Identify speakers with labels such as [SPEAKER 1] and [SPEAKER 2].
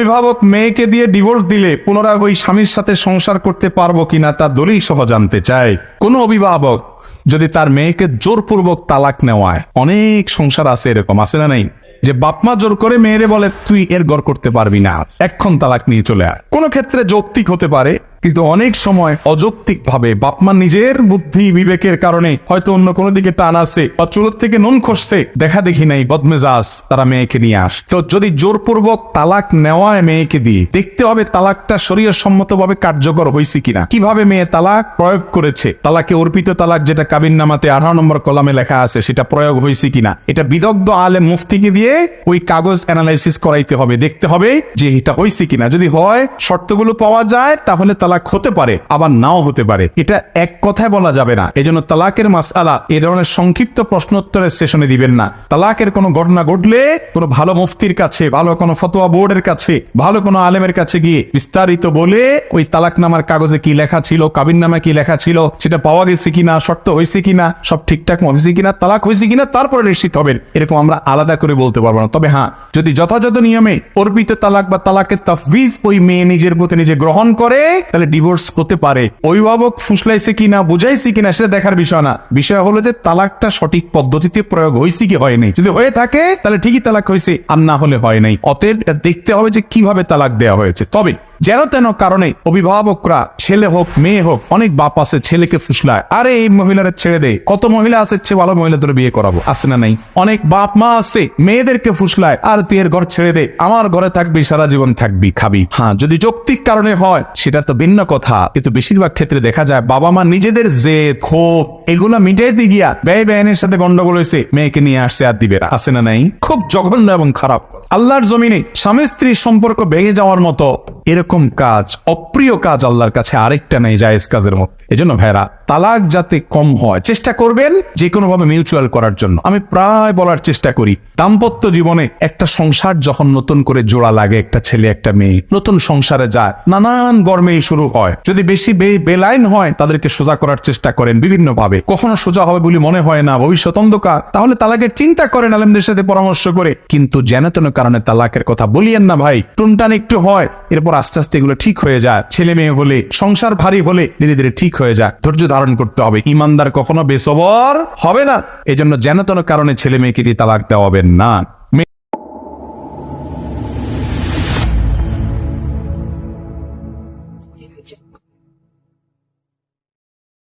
[SPEAKER 1] অভিভাবক মেয়েকে দিয়ে ডিভোর্স দিলে পুনরায় ওই স্বামীর সাথে সংসার করতে পারবো কিনা তা দলিল সহ জানতে চায়। কোন অভিভাবক যদি তার মেয়েকে জোরপূর্বক তালাক নেওয়ায়, অনেক সংসার আছে এরকম, আছে না নাই, যে বাপমা জোর করে মেয়েরে বলে তুই এর ঘর করতে পারবি না, এক্ষণ তালাক নিয়ে চলে আয়। কোন ক্ষেত্রে যৌক্তিক হতে পারে, কিন্তু অনেক সময় অযৌক্তিক ভাবে বাপমা নিজের বুদ্ধি বিবেকের কারণে হয়তো অন্য কোনো দিকে টান আছে বা চুলোর থেকে নুন খসছে, দেখা দেখি নাই বদমেজাজ, তারা মেয়েকে নিয়ে আস। তো যদি জোরপূর্বক তালাক নেওয়ায় মেয়েকে দিয়ে, দেখতে হবে তালাকটা শরীয়ত সম্মতভাবে কার্যকর হয়েছে কিনা, কিভাবে মেয়ে তালাক প্রয়োগ করেছে, তালাকে অর্পিত তালাক যেটা কাবিননামাতে 18 নম্বর কলামে লেখা আছে সেটা প্রয়োগ হয়েছে কিনা, এটা বিদগ্ধ আলেম মুফতিকে দিয়ে ওই কাগজ অ্যানালাইসিস করাইতে হবে, দেখতে হবে যে এটা হয়েছে কিনা। যদি হয়, শর্তগুলো পাওয়া যায়, তাহলে তালাক হতে পারে, আবার নাও হতে পারে। এটা এক কথায় বলা যাবে না। এজন্য তালাকের মাসআলা এই ধরনের সংক্ষিপ্ত প্রশ্নোত্তরের সেশনে দিবেন না। তালাকের কোনো ঘটনা ঘটলে কোনো ভালো মুফতির কাছে, ভালো কোনো ফতোয়া বোর্ডের কাছে, ভালো কোনো আলেমের কাছে গিয়ে বিস্তারিত বলে ওই তালাকনামার কাগজে কি লেখা ছিল, কাবিননামা কি লেখা ছিল, সেটা পাওয়া গেছে কিনা, শর্ত হয়েছে কিনা, সব ঠিকঠাক হয়েছে কিনা, তালাক হয়েছে কিনা, তারপরে নিশ্চিত হবেন। এরকম আমরা আলাদা করে বলতে পারবো না। তবে হ্যাঁ, যদি যথাযথ নিয়মে অর্পিত তালাক বা তালাকের তাফবিজ ওই মেয়ে নিজের প্রতি নিজে গ্রহণ করে, তাহলে ডিভোর্স হতে পারে। অভিভাবক ফুসলাইছে কিনা, বুঝাইছে কিনা, সেটা দেখার বিষয় না। বিষয় হলো যে তালাকটা সঠিক পদ্ধতিতে প্রয়োগ হয়েছে কি হয় নাই। যদি হয়ে থাকে তাহলে ঠিকই তালাক হয়েছে, আর না হলে হয় নাই। অতএব এটা দেখতে হবে যে কিভাবে তালাক দেওয়া হয়েছে। তবে যেন তেন কারণে অভিভাবকরা, ছেলে হোক মেয়ে হোক, অনেক বাপ আছে ছেলেকে ফুসলায়, আরে এই মহিলারা ছেড়ে দে, কত মহিলা আছে চেয়ে ভালো মহিলা তোর বিয়ে করাবো, আছে না নাই? অনেক বাপ মা আছে মেয়েদেরকে ফুসলায়, আর তুই এর ঘর ছেড়ে দে, আমার ঘরে থাকবি, সারা জীবন থাকবি, খাবি। হ্যাঁ, যদি যৌক্তিক কারণে হয় সেটা তো ভিন্ন কথা, কিন্তু বেশিরভাগ ক্ষেত্রে দেখা যায় বাবা মা নিজেদের জেদ ক্ষোভ এগুলা মিটাইতে গিয়া ব্যয় ব্যয়নের সাথে গন্ডগোল হয়েছে, মেয়েকে নিয়ে আসছে আর দিবে না, আছে না নাই? খুব জঘন্য এবং খারাপ। আল্লাহর জমিনে স্বামী স্ত্রীর সম্পর্ক ভেঙে যাওয়ার মতো এরকম কাজ, অপ্রিয় কাজ আল্লাহর কাছে আরেকটা নেই জায়েজ কাজের মধ্যে। এজন্য ভাইরা, তালাক যাতে কম হয় চেষ্টা করবেন যে কোনো ভাবে মিউচুয়াল করার জন্য। আমি প্রায় বলার চেষ্টা করি, দাম্পত্য জীবনে একটা সংসার যখন নতুন করে জোড়া লাগে, একটা ছেলে একটা মেয়ে নতুন সংসারে যায়, নানান গরমেই শুরু হয়। যদি বেশি বেলাইন হয়, তাদেরকে সোজা করার চেষ্টা করেন বিভিন্ন ভাবে। কখনো সোজা হবে বলে মনে হয় না, ভবিষ্যৎ অন্ধকার, তাহলে তালাকের চিন্তা করেন আলেমদের সাথে পরামর্শ করে। কিন্তু যেন তেন কারণে তালাকের কথা বলিয়েন না ভাই। টুনটান একটু হয়, এরপর আস্তে আস্তে এগুলো ঠিক হয়ে যায়। ছেলে মেয়ে হলে, সংসার ভারী হলে ধীরে ধীরে ঠিক হয়ে যায়। ধৈর্য ধারণ করতে হবে। ইমানদার কখনো বেসবর হবে না। এই জন্য যেন তেন কারণে ছেলে মেয়েকে দিয়ে তালাক দেওয়াবেন না।